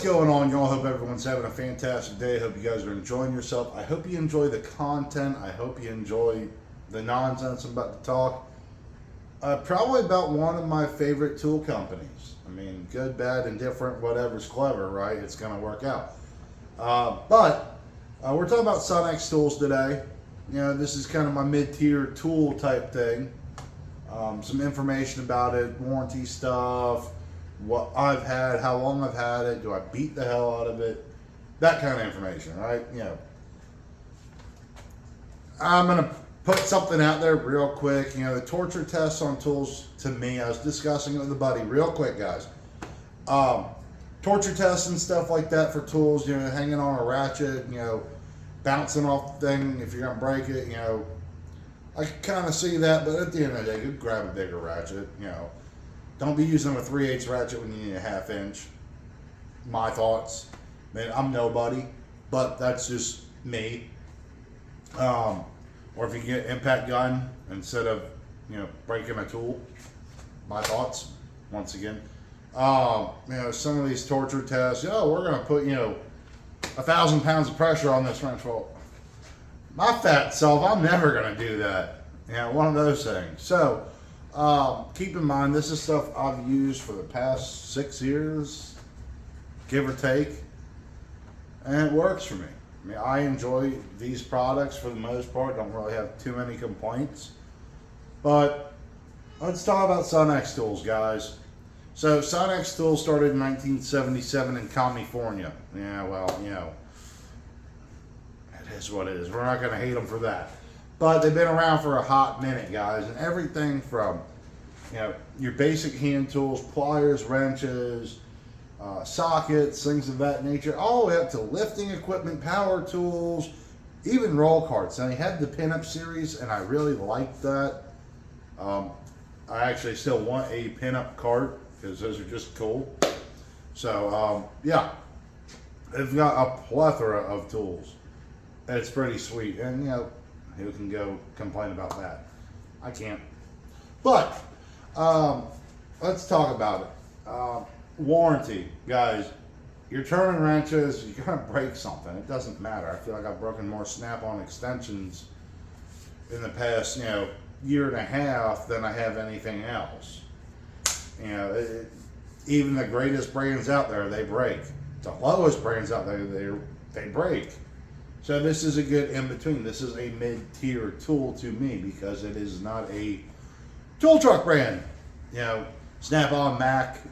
What's going on, y'all? Hope everyone's having a fantastic day. Hope you guys are enjoying yourself. I hope you enjoy the content. I hope you enjoy the nonsense I'm about to talk. Probably about one of my favorite tool companies. I mean, good, bad, indifferent, whatever's clever, right? It's going to work out. But we're talking about Sunex Tools today. You know, this is kind of my mid-tier tool type thing. Some information about it, warranty stuff, what I've had, how long I've had it, do I beat the hell out of it, that kind of information, right? You know, I'm going to put something out there real quick. You know, the torture tests on tools, to me, I was discussing it with a buddy real quick, guys. Torture tests and stuff like that for tools, you know, hanging on a ratchet, you know, bouncing off the thing if you're going to break it, you know, I can kind of see that, but at the end of the day, you grab a bigger ratchet, you know. Don't be using a 3/8 ratchet when you need a 1/2 inch. My thoughts. Man, I'm nobody, but that's just me. Or if you get impact gun instead of, you know, breaking a tool. My thoughts, once again. You know, some of these torture tests, oh, we're going to put, you know, 1,000 pounds of pressure on this wrench. Well, my fat self, I'm never going to do that. You know, one of those things. So, keep in mind, this is stuff I've used for the past 6 years, give or take, and it works for me. I mean, I enjoy these products for the most part, don't really have too many complaints. But let's talk about Sunex Tools, guys. So, Sunex Tools started in 1977 in California. Yeah, well, you know, it is what it is. We're not going to hate them for that. But they've been around for a hot minute, guys, and everything from, you know, your basic hand tools, pliers, wrenches, sockets, things of that nature, all the way up to lifting equipment, power tools, even roll carts. And they had the pinup series, and I really liked that. I actually still want a pinup cart because those are just cool. So, yeah, they've got a plethora of tools. It's pretty sweet, and you know, who can go complain about that? I can't. But let's talk about it. Warranty, guys. You're turning wrenches, you're gonna break something. It doesn't matter. I feel like I've broken more snap-on extensions in the past, you know, year and a half than I have anything else. You know, even the greatest brands out there, they break. The lowest brands out there, they break. So this is a good in-between. This is a mid-tier tool to me because it is not a tool truck brand. You know, Snap-on,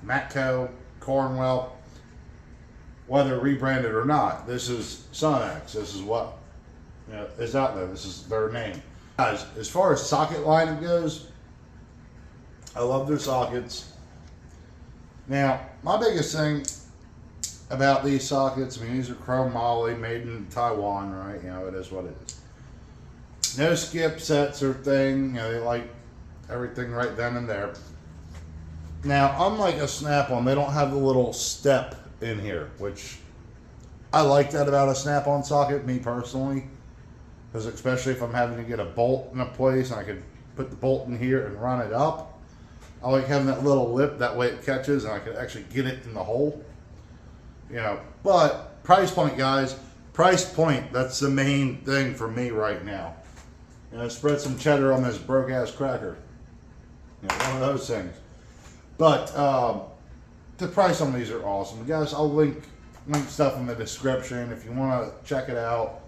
Matco, Cornwell, whether rebranded or not, this is Sunex. This is what, you know, is out there. This is their name. Guys, as far as socket lining goes, I love their sockets. Now, my biggest thing about these sockets, I mean, these are chrome moly made in Taiwan, right? You know, it is what it is. No skip sets or thing. You know, they like everything right then and there. Now, unlike a Snap-on, they don't have the little step in here, which I like that about a Snap-on socket, me personally. Because especially if I'm having to get a bolt in a place and I can put the bolt in here and run it up. I like having that little lip, that way it catches and I can actually get it in the hole. You know, but price point, guys, price point, that's the main thing for me right now. You know, spread some cheddar on this broke ass cracker. You know, one of those things. But the price on these are awesome. Guys, I'll link stuff in the description if you want to check it out.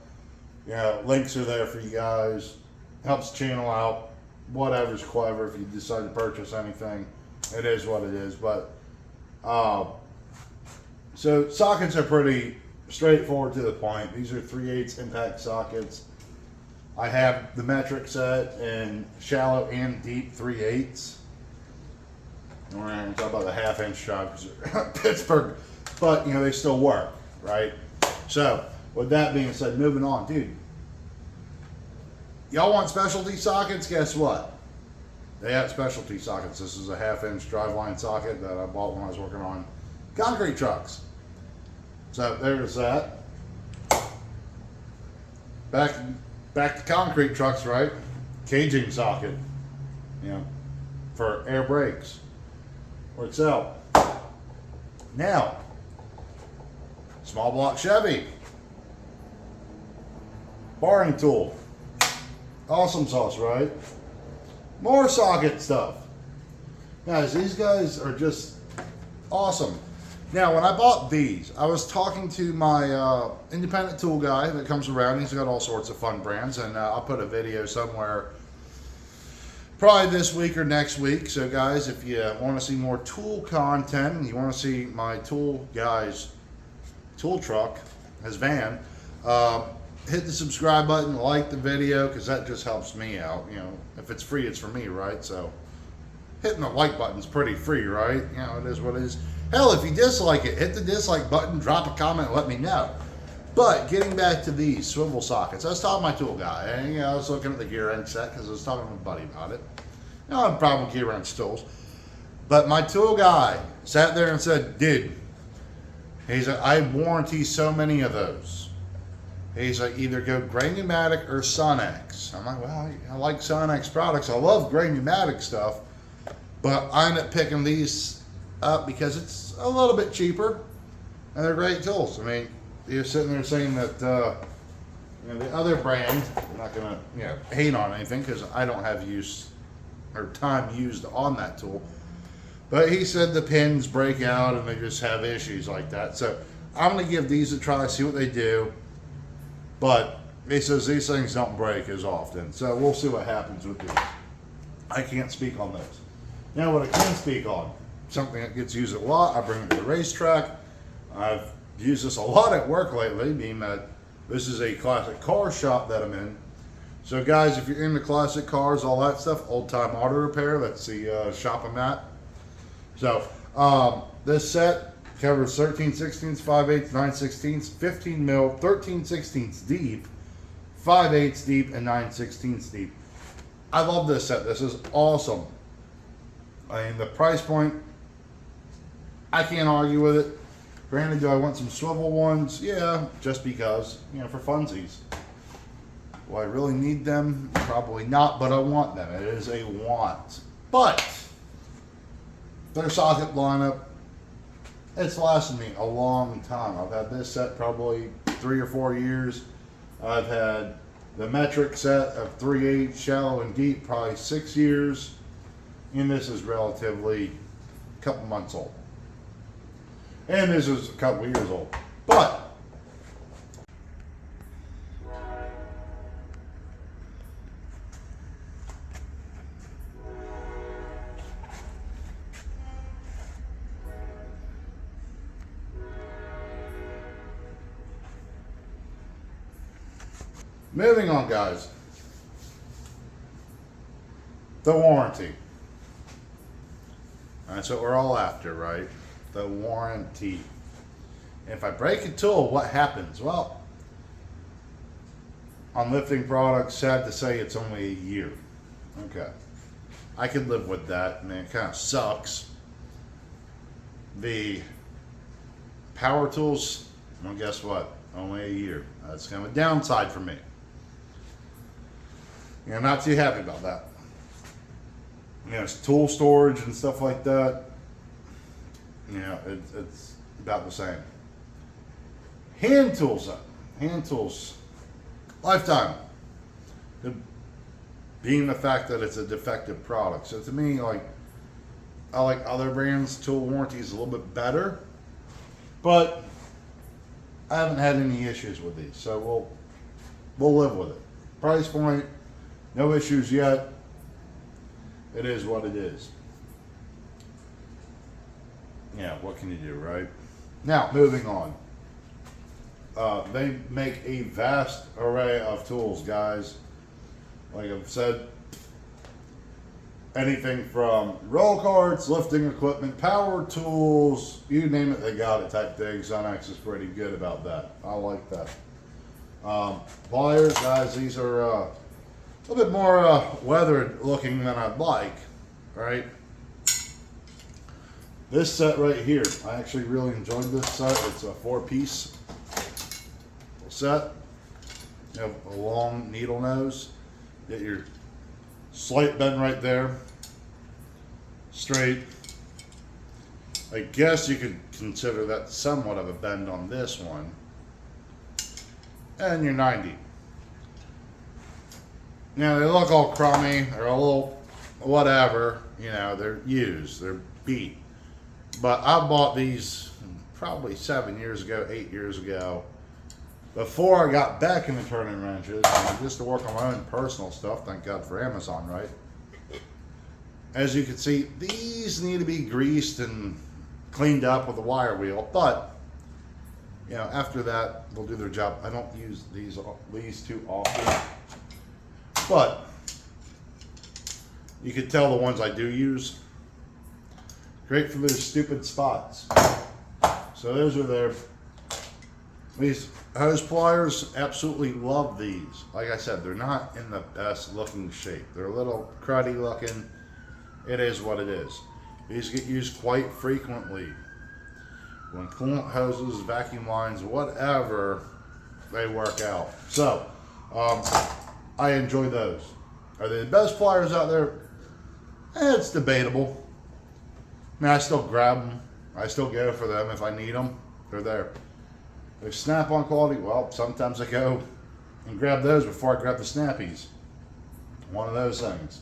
You know, links are there for you guys. Helps the channel out. Whatever's clever if you decide to purchase anything. It is what it is. But so sockets are pretty straightforward to the point. These are 3/8 impact sockets. I have the metric set in shallow and deep 3/8. We're going to talk about the 1/2 inch job because they're Pittsburgh, but you know, they still work, right? So with that being said, moving on, dude. Y'all want specialty sockets? Guess what? They have specialty sockets. This is a 1/2 inch driveline socket that I bought when I was working on concrete trucks. So there's that. Back to concrete trucks, right? Caging socket, you know, for air brakes. Works out. Now, Small block Chevy. Boring tool. Awesome sauce, right? More socket stuff. Guys, these guys are just awesome. Now, when I bought these, I was talking to my independent tool guy that comes around. He's got all sorts of fun brands, and I'll put a video somewhere probably this week or next week. So, guys, if you want to see more tool content, and you want to see my tool guy's tool truck, his van, hit the subscribe button, like the video, because that just helps me out. You know, if it's free, it's for me, right? So, hitting the like button's pretty free, right? You know, it is what it is. Hell, if you dislike it, hit the dislike button, drop a comment, and let me know. But getting back to these swivel sockets, I was talking to my tool guy, and I was looking at the gear wrench set because I was talking to my buddy about it. I don't have a problem with gear wrench tools. But my tool guy sat there and said, dude, he said, I warranty so many of those. He's like, either go Gray Pneumatic or Sunex. I'm like, well, I like Sunex products. I love Gray Pneumatic stuff. But I end up picking these up because it's a little bit cheaper and they're great tools. I mean, you're sitting there saying that the other brand, I'm not going to hate on anything because I don't have use or time used on that tool. But he said the pins break out and they just have issues like that. So I'm going to give these a try, see what they do. But he says these things don't break as often. So we'll see what happens with these. I can't speak on those. Now what I can speak on, something that gets used a lot, I bring it to the racetrack. I've used this a lot at work lately, being that this is a classic car shop that I'm in. So guys, if you're into classic cars, all that stuff, old time auto repair, that's the shop I'm at. So this set covers 13/16, 5/8, 9/16, 15 mil, 13/16 deep, 5/8 deep, and 9/16 deep. I love this set. This is awesome. I mean, the price point, I can't argue with it. Granted, do I want some swivel ones? Yeah, just because, for funsies. Do I really need them? Probably not, but I want them. It is a want. But their socket lineup, it's lasted me a long time. I've had this set probably 3 or 4 years. I've had the metric set of 3/8 shallow and deep, probably 6 years. And this is relatively a couple months old. And this is a couple years old. But moving on, guys. The warranty. That's what we're all after, right? The warranty. If I break a tool, what happens? Well, on lifting products, sad to say it's only a year. Okay. I can live with that. I mean, it kind of sucks. The power tools, well, guess what? Only a year. That's kind of a downside for me. I'm not too happy about that. It's tool storage and stuff like that. It's about the same. Hand tools, though. Hand tools, lifetime. Being the fact that it's a defective product. So to me, I like other brands' tool warranties a little bit better, but I haven't had any issues with these, so we'll live with it. Price point, no issues yet. It is what it is. What can you do, right? Now, moving on. They make a vast array of tools, guys. Like I've said, anything from roll carts, lifting equipment, power tools, you name it, they got it type thing. Sunex is pretty good about that. I like that. Pliers, guys, these are a little bit more weathered looking than I'd like, right? This set right here, I actually really enjoyed this set. It's a 4-piece set. You have a long needle nose. Get your slate bend right there. Straight. I guess you could consider that somewhat of a bend on this one. And you're 90. Now they look all crummy, they're a little whatever, you know, they're used, they're beat. But I bought these probably 7 years ago, 8 years ago, before I got back into turning wrenches, just to work on my own personal stuff. Thank God for Amazon, right? As you can see, these need to be greased and cleaned up with a wire wheel, but you know, after that they'll do their job. I don't use these too often, but you can tell the ones I do use, great for those stupid spots. So those are these hose pliers. Absolutely love these. Like I said, they're not in the best looking shape. They're a little cruddy looking. It is what it is. These get used quite frequently. When coolant hoses, vacuum lines, whatever, they work out. So, I enjoy those. Are they the best pliers out there? It's debatable. I mean, I still grab them. I still go for them if I need them. They're there. They're snap-on quality. Well, sometimes I go and grab those before I grab the snappies. One of those things.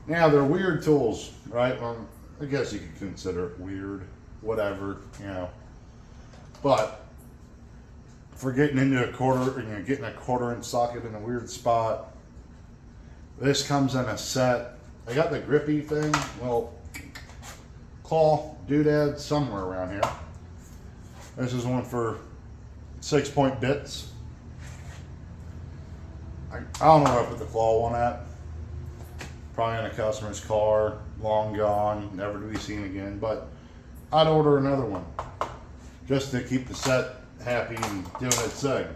Now, they're weird tools, right? Well, I guess you could consider it weird, whatever, you know. But for getting into a quarter, you know, getting a 1/4-inch socket in a weird spot, this comes in a set. I got the grippy thing, well, claw doodad somewhere around here. This is one for 6-point bits. I don't know where I put the claw one at. Probably in a customer's car, long gone, never to be seen again. But I'd order another one just to keep the set happy and doing its thing.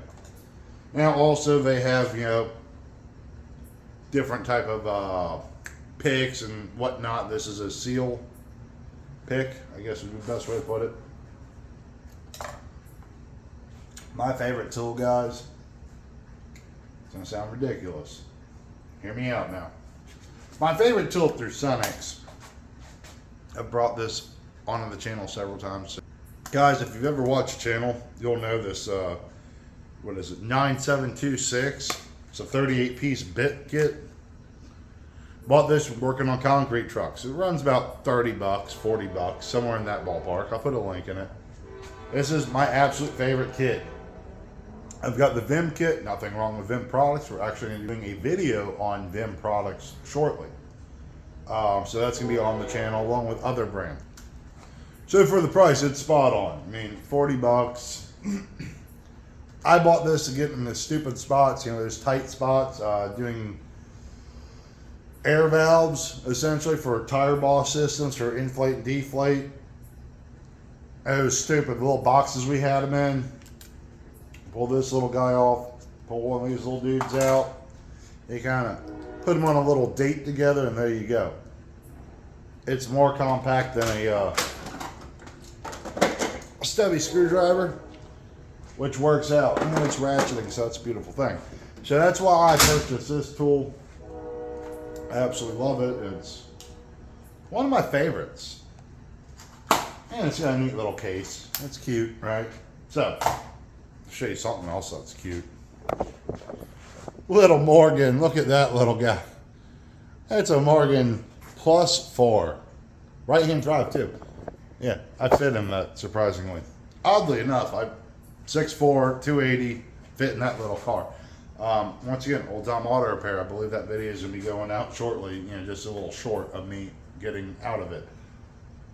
Now also they have, you know, different type of picks and whatnot. This is a seal pick, I guess would be the best way to put it. My favorite tool, guys, it's gonna sound ridiculous. Hear me out now. My favorite tool through Sunex. I've brought this onto the channel several times. Guys, if you've ever watched the channel, you'll know this, what is it, 9726. It's a 38-piece bit kit. Bought this working on concrete trucks. It runs about 30 bucks, 40 bucks, somewhere in that ballpark. I'll put a link in it. This is my absolute favorite kit. I've got the Vim kit, nothing wrong with Vim products. We're actually going to be doing a video on Vim products shortly. So that's going to be on the channel along with other brands. So for the price, it's spot on. I mean, 40 bucks. I bought this to get in the stupid spots, you know, those tight spots, doing air valves, essentially, for tire boss systems, for inflate and deflate. Those stupid little boxes we had them in. Pull this little guy off, pull one of these little dudes out. You kind of put them on a little date together, and there you go. It's more compact than a stubby screwdriver, which works out. And it's ratcheting, so that's a beautiful thing. So that's why I purchased this tool. I absolutely love it. It's one of my favorites. And it's got a neat little case. It's cute, right? So, I'll show you something else that's cute. Little Morgan. Look at that little guy. That's a Morgan +4. Right-hand drive, too. Yeah, I fit in that, surprisingly. Oddly enough, I'm 6'4", 280, fit in that little car. Once again, Old Time Auto Repair. I believe that video is going to be going out shortly. You know, just a little short of me getting out of it.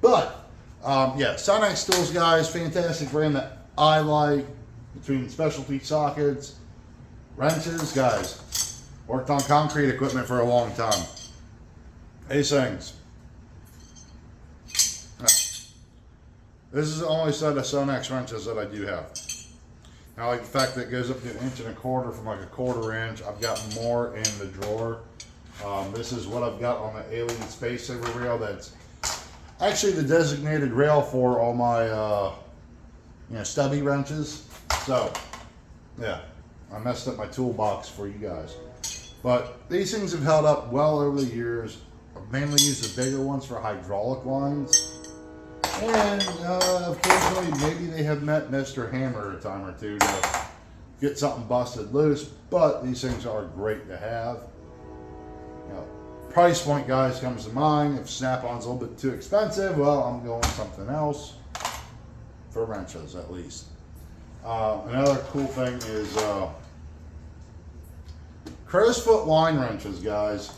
But, yeah, Sunex Tools, guys, fantastic brand that I like. Between specialty sockets, wrenches, guys, worked on concrete equipment for a long time. These things. This is the only set of Sunex wrenches that I do have. I like the fact that it goes up to 1 1/4 from like a 1/4 inch. I've got more in the drawer. This is what I've got on the Alien Space Saver rail. That's actually the designated rail for all my you know, stubby wrenches. So, yeah, I messed up my toolbox for you guys. But these things have held up well over the years. I've mainly used the bigger ones for hydraulic lines. And unfortunately, maybe they have met Mr. Hammer a time or two to get something busted loose, but these things are great to have. You know, price point, guys, comes to mind. If Snap-on's a little bit too expensive, well, I'm going something else for wrenches, at least. Another cool thing is crow's foot line wrenches, guys.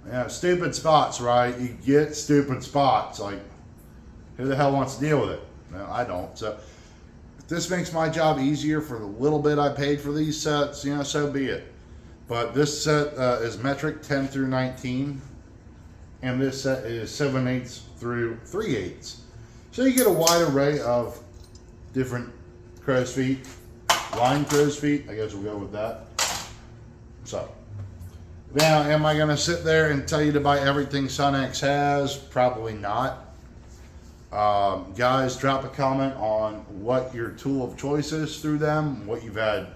Yeah, stupid spots, right? You get stupid spots. Like, who the hell wants to deal with it? No, I don't. So, if this makes my job easier for the little bit I paid for these sets, you know, so be it. But this set is metric 10 through 19, and this set is 7/8 through 3/8. So you get a wide array of different crow's feet, line crow's feet. I guess we'll go with that. So, now, am I going to sit there and tell you to buy everything Sunex has? Probably not. Guys, drop a comment on what your tool of choice is through them, what you've had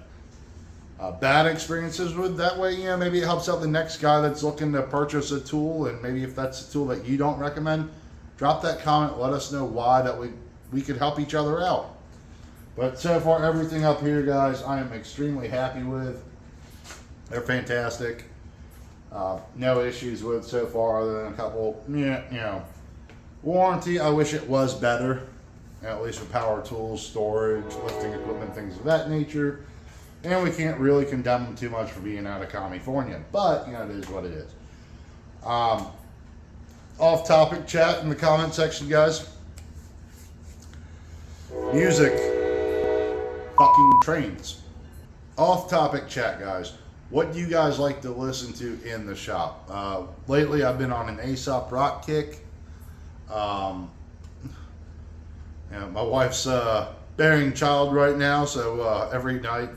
bad experiences with. That way, you know, maybe it helps out the next guy that's looking to purchase a tool, and maybe if that's a tool that you don't recommend, drop that comment. Let us know why, that we could help each other out. But so far, everything up here, guys, I am extremely happy with. They're fantastic. No issues with so far, other than a couple, you know, warranty. I wish it was better, at least for power tools, storage, lifting equipment, things of that nature. And we can't really condemn them too much for being out of California, but you know, it is what it is. Off-topic chat in the comment section, guys. Music fucking trains. Off-topic chat, guys. What do you guys like to listen to in the shop? Lately, I've been on an Aesop rock kick. You know, my wife's bearing child right now, so every night,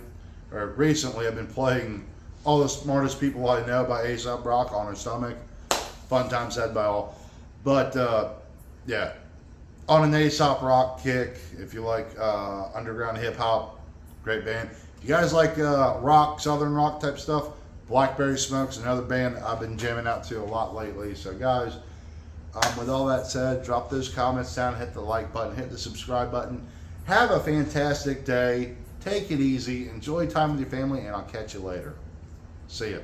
or recently, I've been playing All the Smartest People I Know by Aesop Rock on her stomach. Fun times had by all. But yeah, on an Aesop rock kick. If you like underground hip hop, great band. If you guys like rock, southern rock type stuff, Blackberry Smoke's another band I've been jamming out to a lot lately. So guys, with all that said, drop those comments down, hit the like button, hit the subscribe button. Have a fantastic day. Take it easy. Enjoy time with your family, and I'll catch you later. See ya.